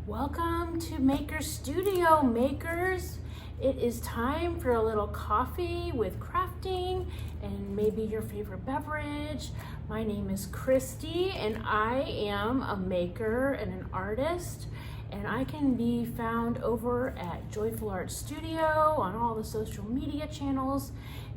Welcome to Maker Studio, makers. It is time for a little coffee with crafting and maybe your favorite beverage. My name is Cristie and I am a maker and an artist, and I can be found over at Joyful Art Studio on all the social media channels.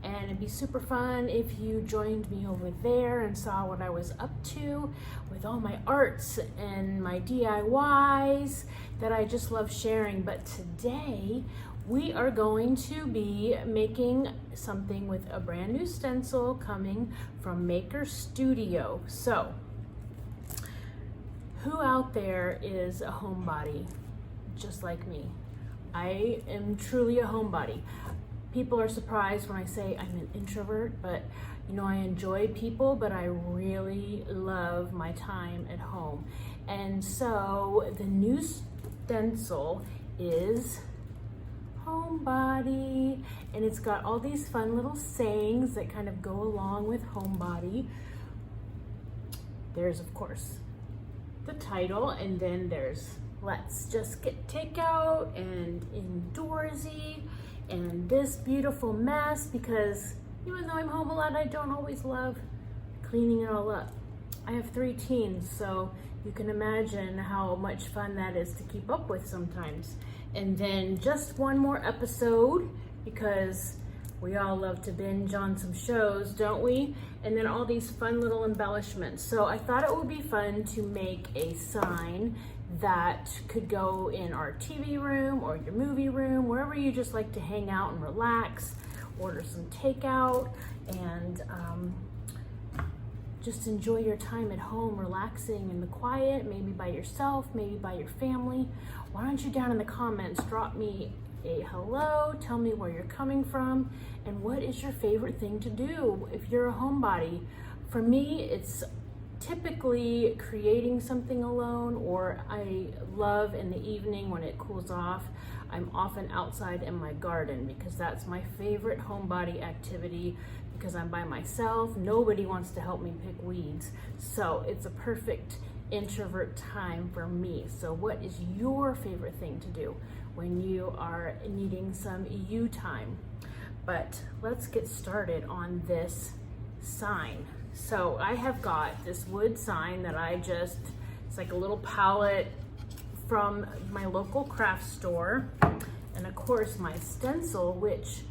And it'd be super fun if you joined me over there and saw what I was up to with all my arts and my DIYs that I just love sharing. But today we are going to be making something with a brand new stencil coming from Maker Studio. So who out there is a homebody just like me? I am truly a homebody. People are surprised when I say I'm an introvert, but you know, I enjoy people, but I really love my time at home. And so the new stencil is Homebody, and it's got all these fun little sayings that kind of go along with Homebody. There's, of course, the title, and then there's Let's Just Get Takeout and INDOORSY and this beautiful mess, because even though I'm home a lot, I don't always love cleaning it all up. I have 3 teens, so you can imagine how much fun that is to keep up with sometimes. And then just one more episode, because we all love to binge on some shows, don't we? And then all these fun little embellishments. So I thought it would be fun to make a sign that could go in our TV room or your movie room, wherever you just like to hang out and relax, order some takeout, and just enjoy your time at home, relaxing in the quiet, maybe by yourself, maybe by your family. Why don't you down in the comments drop me a hello, tell me where you're coming from, and what is your favorite thing to do if you're a homebody. For me, it's typically creating something alone, or I love in the evening when it cools off, I'm often outside in my garden, because that's my favorite homebody activity, because I'm by myself. Nobody wants to help me pick weeds. So it's a perfect introvert time for me. So what is your favorite thing to do when you are needing some you time? But let's get started on this sign. So I have got this wood sign that it's like a little palette from my local craft store. And of course my stencil, which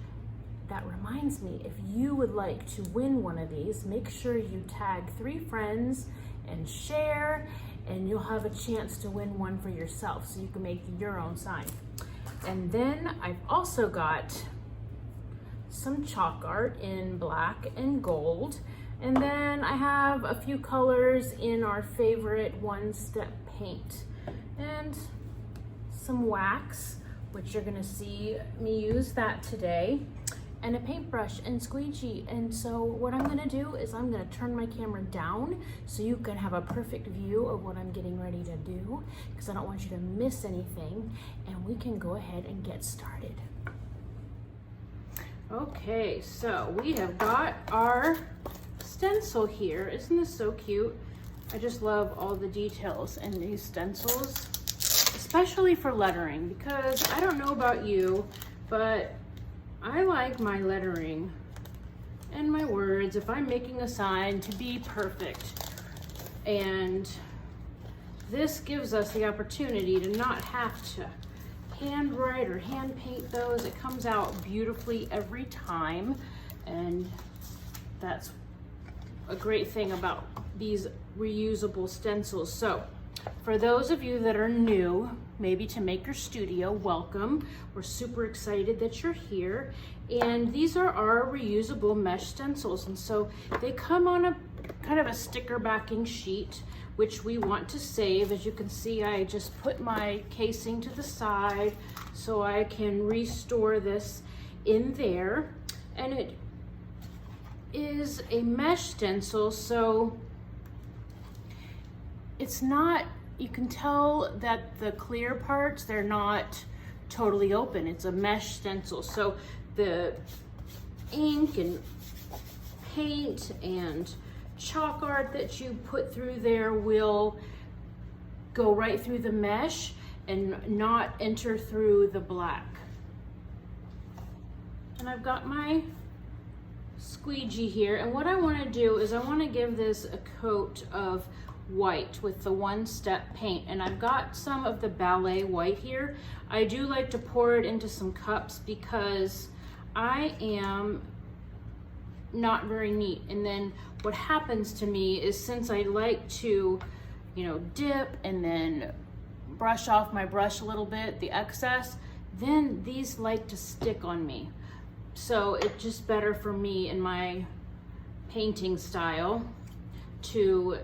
that reminds me, if you would like to win one of these, make sure you tag 3 friends and share, and you'll have a chance to win one for yourself, so you can make your own sign. And then I've also got some chalk art in black and gold. And then I have a few colors in our favorite one-step paint, and some wax, which you're gonna see me use that today, and a paintbrush and squeegee. And so what I'm gonna do is I'm gonna turn my camera down so you can have a perfect view of what I'm getting ready to do, because I don't want you to miss anything, and we can go ahead and get started. Okay, so we have got our stencil here. Isn't this so cute? I just love all the details in these stencils, especially for lettering, because I don't know about you, but I like my lettering and my words, if I'm making a sign, to be perfect. And this gives us the opportunity to not have to handwrite or hand paint those. It comes out beautifully every time, and that's a great thing about these reusable stencils. So for those of you that are new, maybe to Maker Studio, welcome. We're super excited that you're here. And these are our reusable mesh stencils. And so they come on a kind of a sticker backing sheet, which we want to save. As you can see, I just put my casing to the side so I can restore this in there. And it is a mesh stencil, so it's not, you can tell that the clear parts, they're not totally open. It's a mesh stencil, so the ink and paint and chalk art that you put through there will go right through the mesh, and not enter through the black. And I've got my squeegee here, and what I want to do is I want to give this a coat of white with the one-step paint, and I've got some of the ballet white here. I do like to pour it into some cups because I am not very neat, and then what happens to me is, since I like to, you know, dip and then brush off my brush a little bit, the excess, then these like to stick on me. So it's just better for me in my painting style to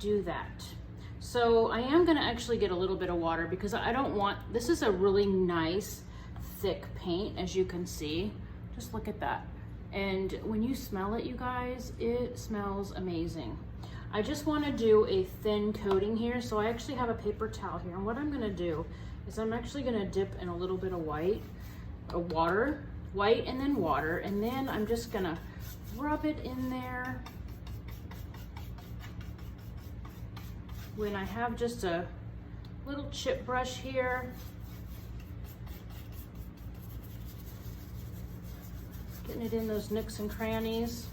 do that. So I am gonna actually get a little bit of water because I don't want, this is a really nice thick paint, as you can see. Just look at that. And when you smell it, you guys, it smells amazing. I just wanna do a thin coating here. So I actually have a paper towel here. And what I'm gonna do is I'm actually gonna dip in a little bit of white and then water, and then I'm just gonna rub it in there. When I have just a little chip brush here, getting it in those nooks and crannies.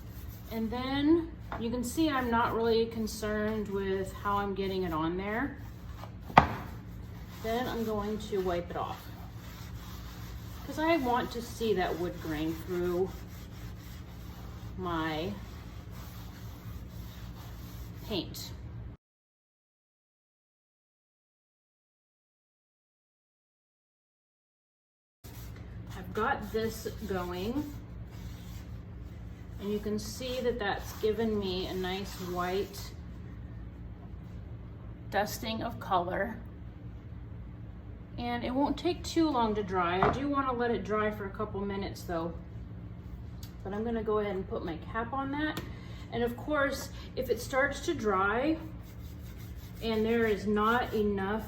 And then you can see I'm not really concerned with how I'm getting it on there. Then I'm going to wipe it off, because I want to see that wood grain through my paint. I've got this going, and you can see that that's given me a nice white dusting of color. And it won't take too long to dry. I do want to let it dry for a couple minutes though. But I'm gonna go ahead and put my cap on that. And of course, if it starts to dry and there is not enough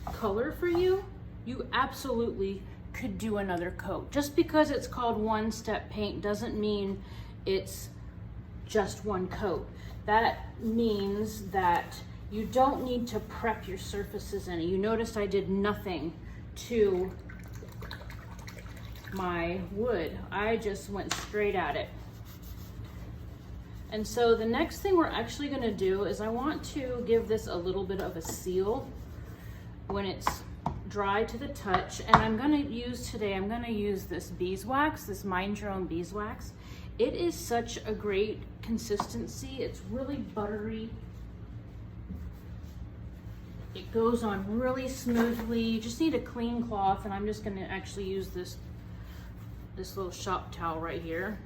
color for you, you absolutely could do another coat. Just because it's called one-step paint doesn't mean it's just one coat. That means that you don't need to prep your surfaces any. You noticed I did nothing to my wood. I just went straight at it. And so the next thing we're actually gonna do is I want to give this a little bit of a seal when it's dry to the touch. And I'm gonna use this beeswax, this Mind Your Own beeswax. It is such a great consistency. It's really buttery. It goes on really smoothly. You just need a clean cloth, and I'm just gonna actually use this little shop towel right here.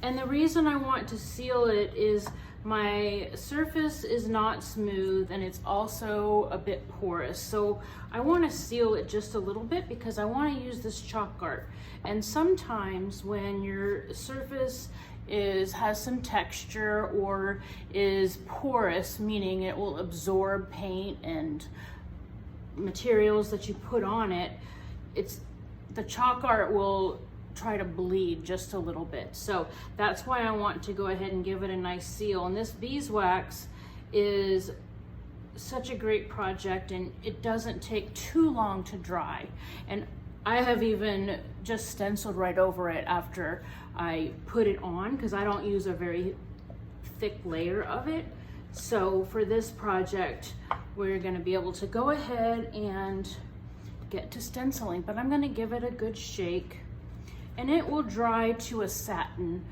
And the reason I want to seal it is my surface is not smooth, and it's also a bit porous. So I want to seal it just a little bit because I want to use this chalk art. And sometimes when your surface has some texture or is porous, meaning it will absorb paint and materials that you put on it, the chalk art will try to bleed just a little bit. So that's why I want to go ahead and give it a nice seal. And this beeswax is such a great project, and it doesn't take too long to dry. And I have even just stenciled right over it after I put it on, because I don't use a very thick layer of it. So for this project, we're gonna be able to go ahead and get to stenciling, but I'm gonna give it a good shake, and it will dry to a satin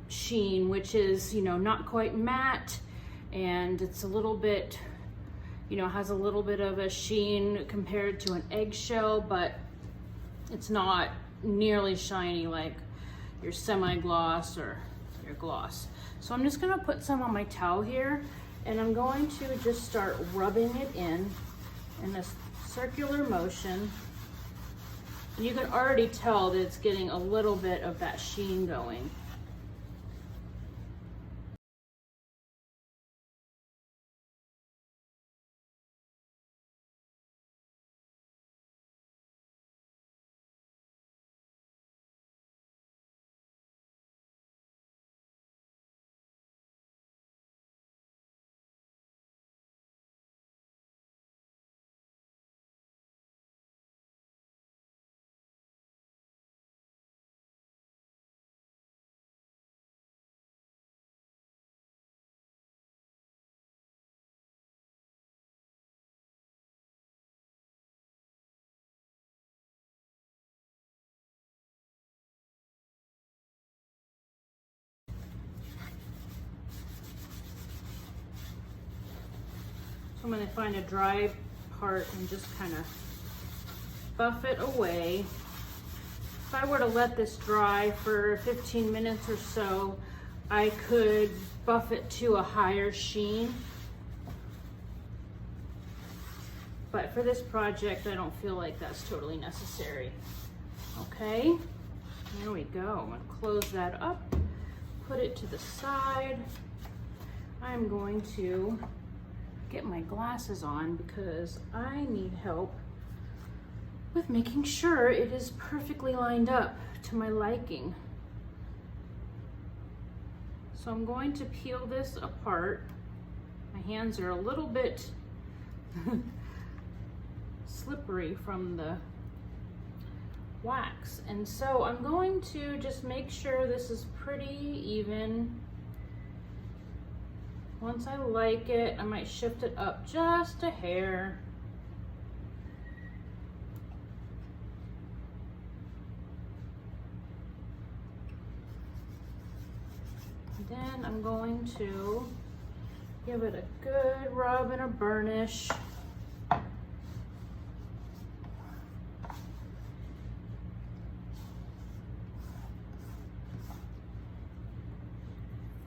sheen, which is, not quite matte, and it's a little bit, has a little bit of a sheen compared to an eggshell, but it's not nearly shiny like your semi-gloss or your gloss. So I'm just gonna put some on my towel here, and I'm going to just start rubbing it in this circular motion. You can already tell that it's getting a little bit of that sheen going. I'm gonna find a dry part and just kind of buff it away. If I were to let this dry for 15 minutes or so, I could buff it to a higher sheen. But for this project, I don't feel like that's totally necessary. Okay, there we go. I'm gonna close that up, put it to the side. I'm going to get my glasses on because I need help with making sure it is perfectly lined up to my liking. So I'm going to peel this apart. My hands are a little bit slippery from the wax. And so I'm going to just make sure this is pretty even. Once I like it, I might shift it up just a hair. Then I'm going to give it a good rub and a burnish.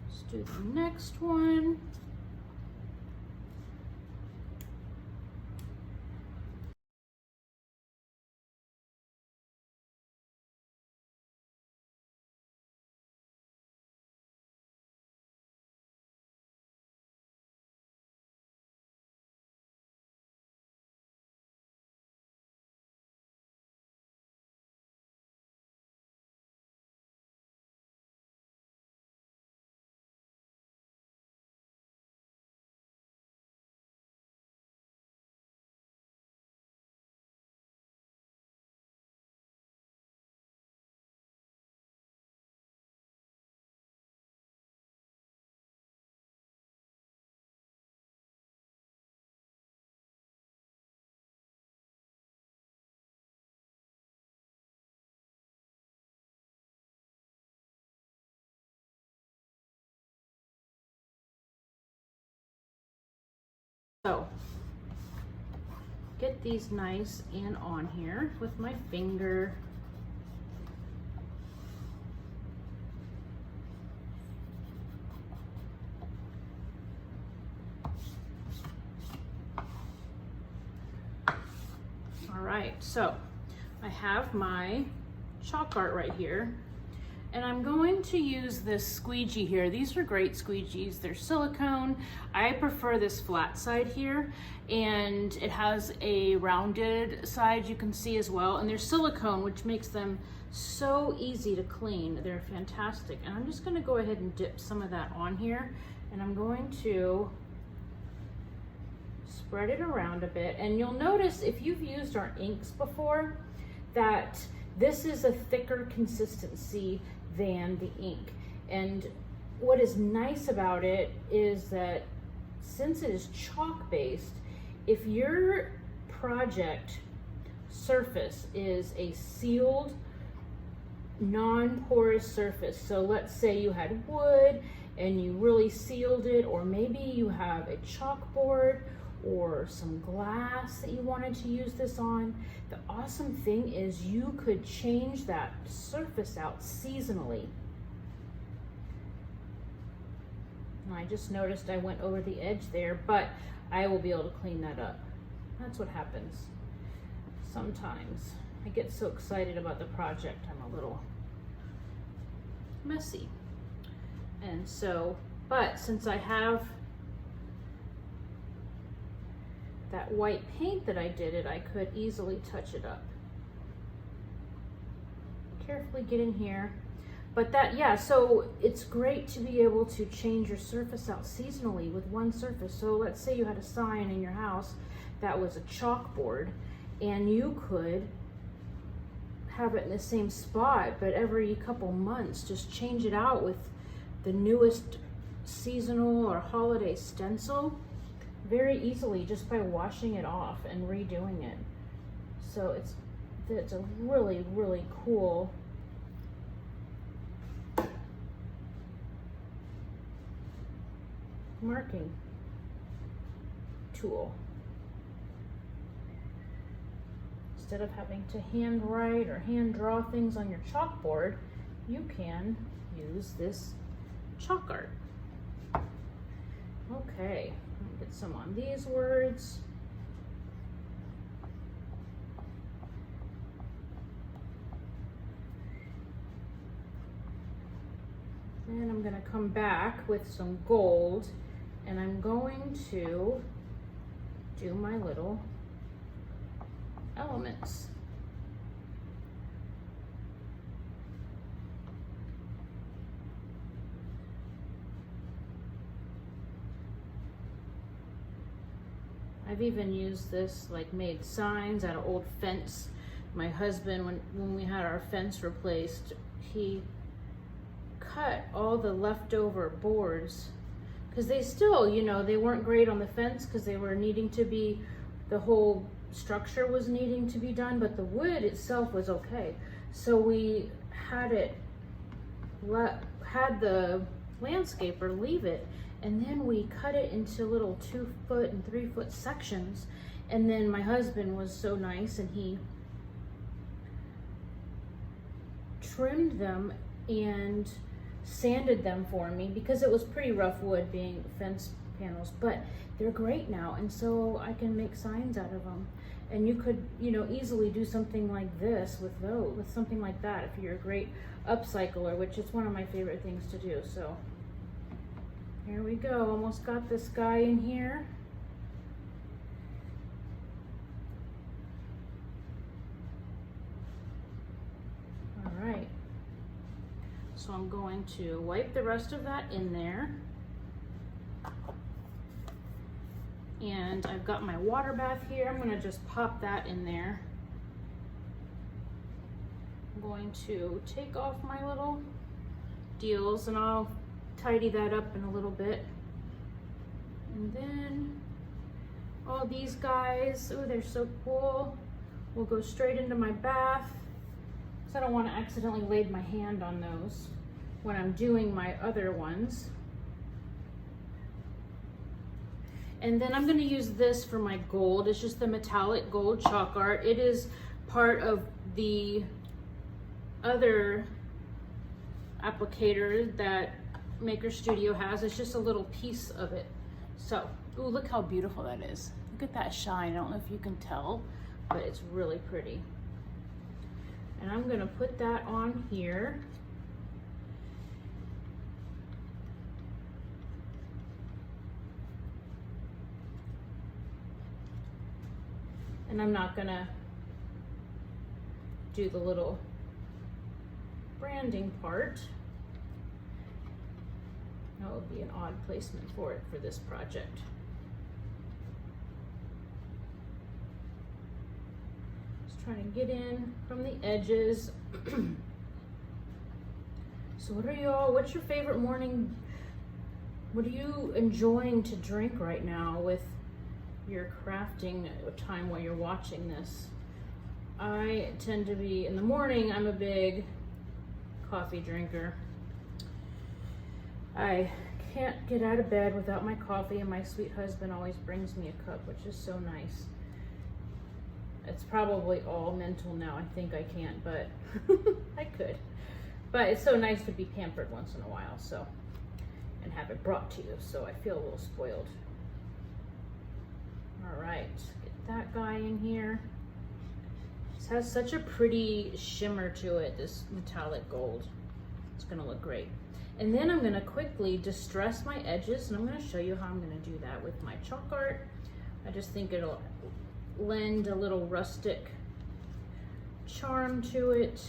Let's do the next one. So, get these nice and on here with my finger. All right, so I have my chalk art right here. And I'm going to use this squeegee here. These are great squeegees. They're silicone. I prefer this flat side here, and it has a rounded side you can see as well. And they're silicone, which makes them so easy to clean. They're fantastic. And I'm just gonna go ahead and dip some of that on here, and I'm going to spread it around a bit. And you'll notice if you've used our inks before that this is a thicker consistency than the ink. And what is nice about it is that since it is chalk based, if your project surface is a sealed, non-porous surface, so let's say you had wood and you really sealed it, or maybe you have a chalkboard or some glass that you wanted to use this on, the awesome thing is you could change that surface out seasonally. And I just noticed I went over the edge there, but I will be able to clean that up. That's what happens sometimes. I get so excited about the project, I'm a little messy. And so, but since I have that white paint that I did it, I could easily touch it up. Carefully get in here. But that, yeah, so it's great to be able to change your surface out seasonally with one surface. So let's say you had a sign in your house that was a chalkboard, and you could have it in the same spot, but every couple months just change it out with the newest seasonal or holiday stencil very easily just by washing it off and redoing it. So it's a really, really cool marking tool. tool. Instead of having to hand write or hand draw things on your chalkboard, you can use this chalk art. Okay, I'll get some on these words. And I'm gonna come back with some gold, and I'm going to do my little elements. I've even used this, like made signs out of old fence. My husband, when we had our fence replaced, he cut all the leftover boards because they still, you know, they weren't great on the fence because they were needing to be, the whole structure was needing to be done, but the wood itself was okay. So we had the landscaper leave it, and then we cut it into little 2-foot and 3-foot sections. And then my husband was so nice and he trimmed them and sanded them for me because it was pretty rough wood being fence panels, but they're great now, and so I can make signs out of them. And you could, you know, easily do something like this with something like that if you're a great upcycler, which is one of my favorite things to do. So here we go, almost got this guy in here. All right, so I'm going to wipe the rest of that in there. And I've got my water bath here. I'm gonna just pop that in there. I'm going to take off my little deals and I'll tidy that up in a little bit. And then all these guys, oh, they're so cool, will go straight into my bath. So I don't want to accidentally lay my hand on those when I'm doing my other ones. And then I'm going to use this for my gold. It's just the metallic gold chalk art. It is part of the other applicator that Maker Studio has. It's just a little piece of it. So, ooh, look how beautiful that is. Look at that shine. I don't know if you can tell, but it's really pretty. And I'm going to put that on here. And I'm not gonna do the little branding part. That would be an odd placement for it for this project. Just trying to get in from the edges. So what's your favorite morning? What are you enjoying to drink right now with your crafting time while you're watching this? I tend to be, in the morning, I'm a big coffee drinker. I can't get out of bed without my coffee, and my sweet husband always brings me a cup, which is so nice. It's probably all mental now. I think I can't, but I could. But it's so nice to be pampered once in a while, so, and have it brought to you, so I feel a little spoiled. All right, get that guy in here. This has such a pretty shimmer to it, this metallic gold. It's gonna look great. And then I'm gonna quickly distress my edges, and I'm gonna show you how I'm gonna do that with my chalk art. I just think it'll lend a little rustic charm to it.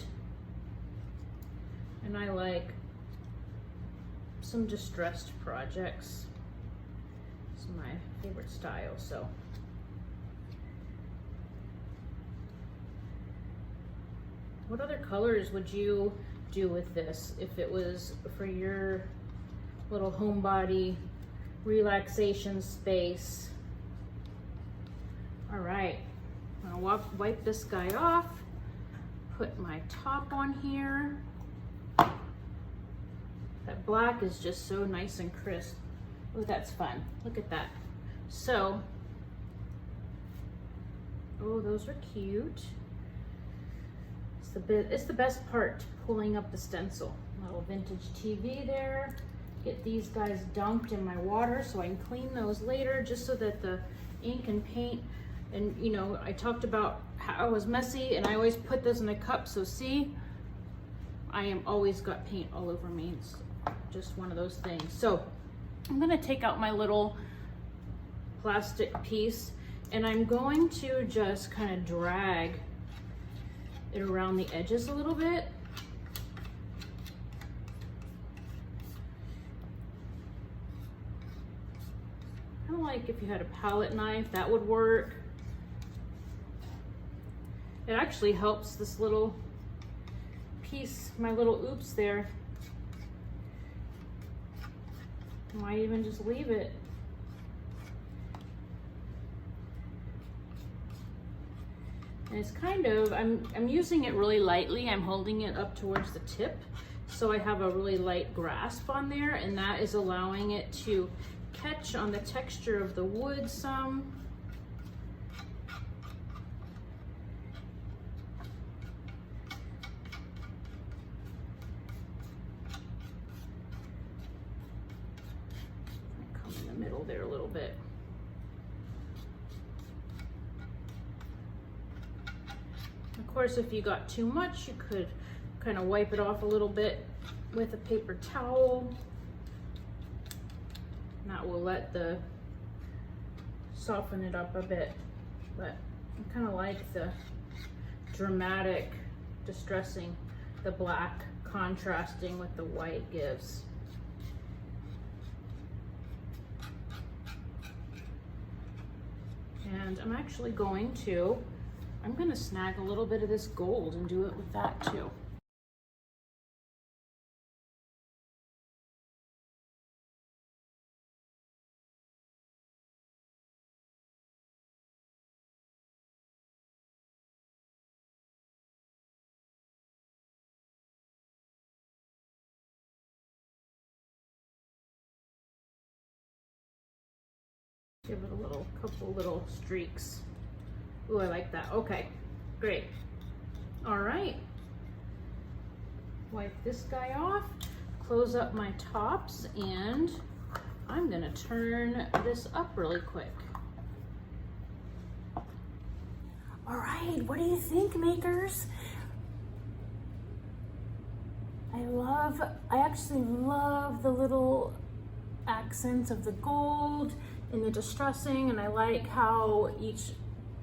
And I like some distressed projects. It's my favorite style, so. What other colors would you do with this if it was for your little homebody relaxation space? All right, I'm gonna wipe this guy off, put my top on here. That black is just so nice and crisp. Oh, that's fun. Look at that. So Oh, those are cute. It's the best part, pulling up the stencil. Little vintage TV there. Get these guys dunked in my water so I can clean those later, just so that the ink and paint, and you know, I talked about how it was messy and I always put this in a cup, so see, I am always got paint all over me. It's just one of those things. So I'm gonna take out my little plastic piece and I'm going to just kind of drag it around the edges a little bit. Kind of like if you had a palette knife, that would work. It actually helps this little piece, my little oops there. Might even just leave it. And it's kind of, I'm using it really lightly. I'm holding it up towards the tip, so I have a really light grasp on there, and that is allowing it to catch on the texture of the wood some. Come in the middle there a little bit. Of course, if you got too much, you could kind of wipe it off a little bit with a paper towel. And that will soften it up a bit. But I kind of like the dramatic distressing, the black contrasting with the white gives. And I'm actually going to snag a little bit of this gold and do it with that too. Give it a couple little streaks. Ooh, I like that. Okay, great. All right. Wipe this guy off, close up my tops, and I'm gonna turn this up really quick. All right, what do you think, makers? I actually love the little accents of the gold and the distressing, and I like how each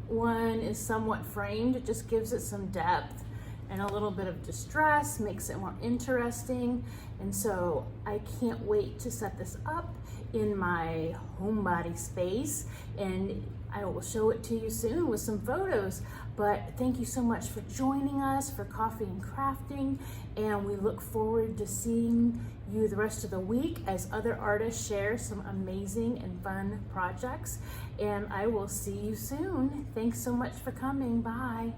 one is somewhat framed. It just gives it some depth and a little bit of distress, makes it more interesting. And so I can't wait to set this up in my homebody space, and I will show it to you soon with some photos. But thank you so much for joining us for Coffee and Crafting, and we look forward to seeing you the rest of the week as other artists share some amazing and fun projects. And I will see you soon. Thanks so much for coming. Bye.